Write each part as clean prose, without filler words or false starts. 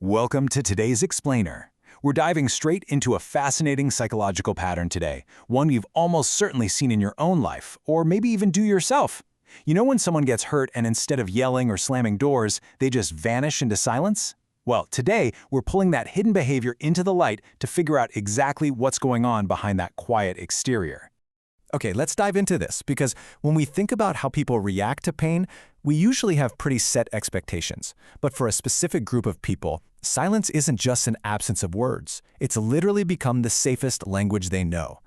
Welcome to today's Explainer. We're diving straight into a fascinating psychological pattern today, one you've almost certainly seen in your own life, or maybe even do yourself. You know when someone gets hurt and instead of yelling or slamming doors, they just vanish into silence? Well, today, we're pulling that hidden behavior into the light to figure out exactly what's going on behind that quiet exterior. Okay, let's dive into this, because when we think about how people react to pain, we usually have pretty set expectations. But for a specific group of people, silence isn't just an absence of words. It's literally become the safest language they know.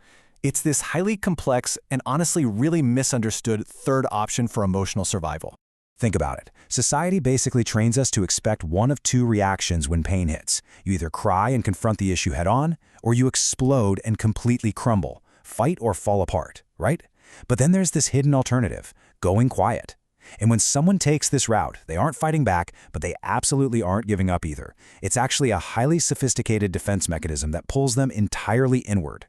It's this highly complex and honestly really misunderstood third option for emotional survival. Think about it. Society basically trains us to expect one of two reactions when pain hits. You either cry and confront the issue head-on, or you explode and completely crumble. Fight or fall apart, right? But then there's this hidden alternative, going quiet. And when someone takes this route, they aren't fighting back, but they absolutely aren't giving up either. It's actually a highly sophisticated defense mechanism that pulls them entirely inward.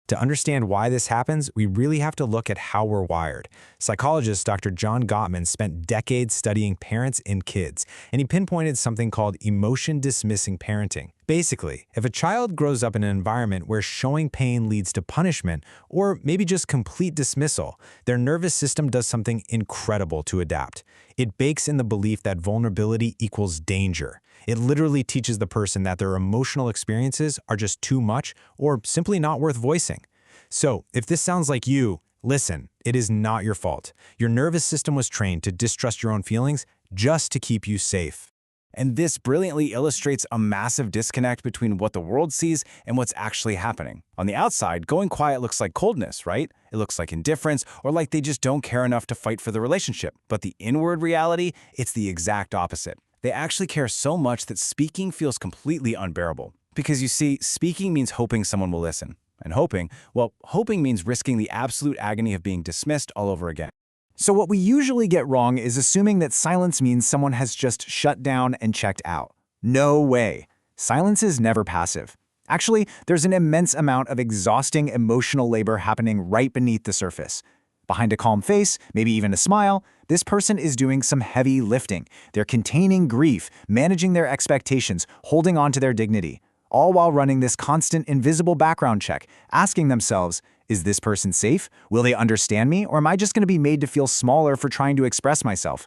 To understand why this happens, we really have to look at how we're wired. Psychologist Dr. John Gottman spent decades studying parents and kids, and he pinpointed something called emotion-dismissing parenting. Basically, if a child grows up in an environment where showing pain leads to punishment, or maybe just complete dismissal, their nervous system does something incredible to adapt. It bakes in the belief that vulnerability equals danger. It literally teaches the person that their emotional experiences are just too much or simply not worth voicing. So, if this sounds like you, listen, it is not your fault. Your nervous system was trained to distrust your own feelings just to keep you safe. And this brilliantly illustrates a massive disconnect between what the world sees and what's actually happening. On the outside, going quiet looks like coldness, right? It looks like indifference, or like they just don't care enough to fight for the relationship. But the inward reality, it's the exact opposite. They actually care so much that speaking feels completely unbearable. Because you see, speaking means hoping someone will listen. And hoping means risking the absolute agony of being dismissed all over again. So what we usually get wrong is assuming that silence means someone has just shut down and checked out. No way. Silence is never passive. Actually, there's an immense amount of exhausting emotional labor happening right beneath the surface. Behind a calm face, maybe even a smile, this person is doing some heavy lifting. They're containing grief, managing their expectations, holding on to their dignity, all while running this constant invisible background check, asking themselves, is this person safe? Will they understand me? Or am I just going to be made to feel smaller for trying to express myself?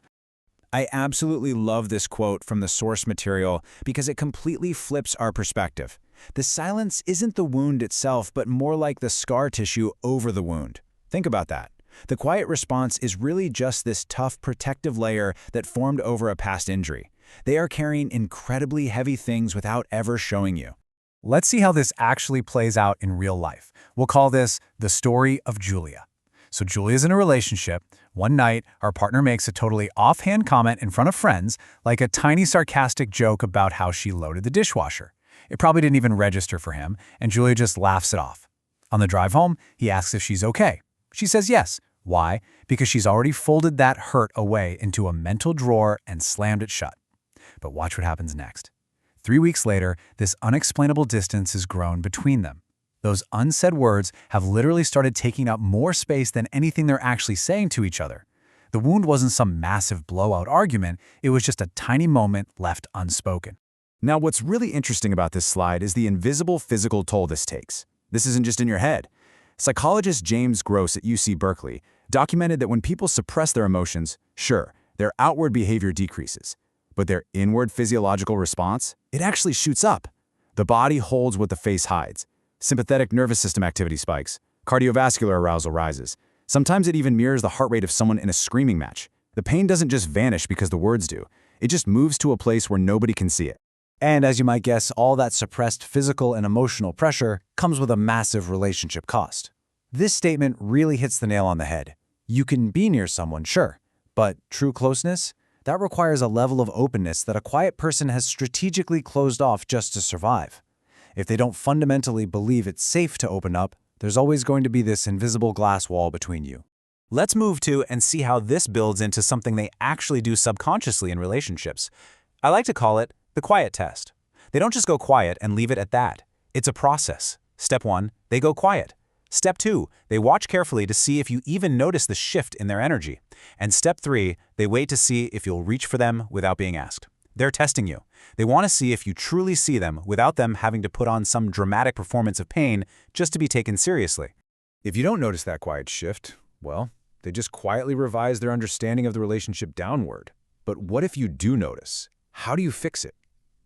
I absolutely love this quote from the source material because it completely flips our perspective. The silence isn't the wound itself, but more like the scar tissue over the wound. Think about that. The quiet response is really just this tough protective layer that formed over a past injury. They are carrying incredibly heavy things without ever showing you. Let's see how this actually plays out in real life. We'll call this the story of Julia. So Julia's in a relationship. One night, our partner makes a totally offhand comment in front of friends, like a tiny sarcastic joke about how she loaded the dishwasher. It probably didn't even register for him, and Julia just laughs it off. On the drive home, he asks if she's okay. She says yes. Why? Because she's already folded that hurt away into a mental drawer and slammed it shut. But watch what happens next. 3 weeks later, this unexplainable distance has grown between them. Those unsaid words have literally started taking up more space than anything they're actually saying to each other. The wound wasn't some massive blowout argument, it was just a tiny moment left unspoken. Now, what's really interesting about this slide is the invisible physical toll this takes. This isn't just in your head. Psychologist James Gross at UC Berkeley documented that when people suppress their emotions, sure, their outward behavior decreases, but their inward physiological response, it actually shoots up. The body holds what the face hides. Sympathetic nervous system activity spikes. Cardiovascular arousal rises. Sometimes it even mirrors the heart rate of someone in a screaming match. The pain doesn't just vanish because the words do. It just moves to a place where nobody can see it. And as you might guess, all that suppressed physical and emotional pressure comes with a massive relationship cost. This statement really hits the nail on the head. You can be near someone, sure, but true closeness? That requires a level of openness that a quiet person has strategically closed off just to survive. If they don't fundamentally believe it's safe to open up, there's always going to be this invisible glass wall between you. Let's move to and see how this builds into something they actually do subconsciously in relationships. I like to call it the quiet test. They don't just go quiet and leave it at that. It's a process. Step 1, they go quiet. Step 2, they watch carefully to see if you even notice the shift in their energy. And step 3, they wait to see if you'll reach for them without being asked. They're testing you. They want to see if you truly see them without them having to put on some dramatic performance of pain just to be taken seriously. If you don't notice that quiet shift, well, they just quietly revise their understanding of the relationship downward. But what if you do notice? How do you fix it?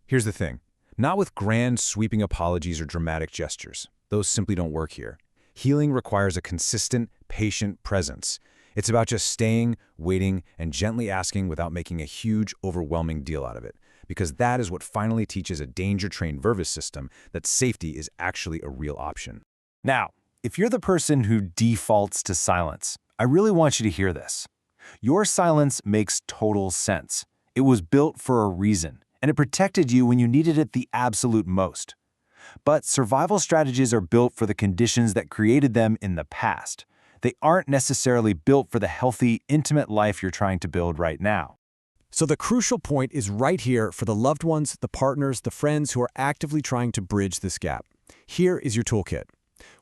Here's the thing. Not with grand, sweeping apologies or dramatic gestures. Those simply don't work here. Healing requires a consistent, patient presence. It's about just staying, waiting, and gently asking without making a huge, overwhelming deal out of it. Because that is what finally teaches a danger-trained nervous system that safety is actually a real option. Now, if you're the person who defaults to silence, I really want you to hear this. Your silence makes total sense. It was built for a reason, and it protected you when you needed it the absolute most. But survival strategies are built for the conditions that created them in the past. They aren't necessarily built for the healthy, intimate life you're trying to build right now. So the crucial point is right here for the loved ones, the partners, the friends who are actively trying to bridge this gap. Here is your toolkit.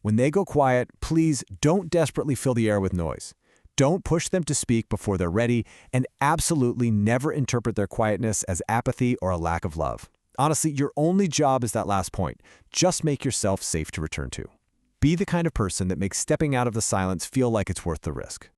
When they go quiet, please don't desperately fill the air with noise. Don't push them to speak before they're ready, and absolutely never interpret their quietness as apathy or a lack of love. Honestly, your only job is that last point. Just make yourself safe to return to. Be the kind of person that makes stepping out of the silence feel like it's worth the risk.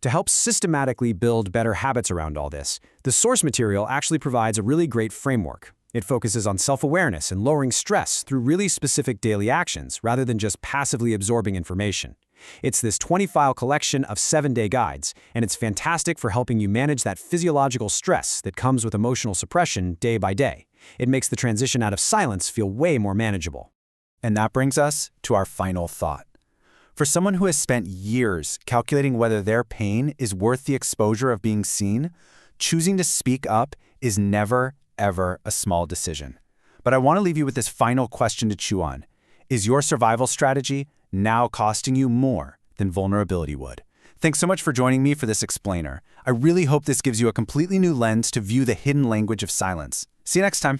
To help systematically build better habits around all this, the source material actually provides a really great framework. It focuses on self-awareness and lowering stress through really specific daily actions rather than just passively absorbing information. It's this 20-file collection of 7-day guides, and it's fantastic for helping you manage that physiological stress that comes with emotional suppression day by day. It makes the transition out of silence feel way more manageable. And that brings us to our final thought. For someone who has spent years calculating whether their pain is worth the exposure of being seen, choosing to speak up is never, ever a small decision. But I want to leave you with this final question to chew on. Is your survival strategy now costing you more than vulnerability would? Thanks so much for joining me for this explainer. I really hope this gives you a completely new lens to view the hidden language of silence. See you next time.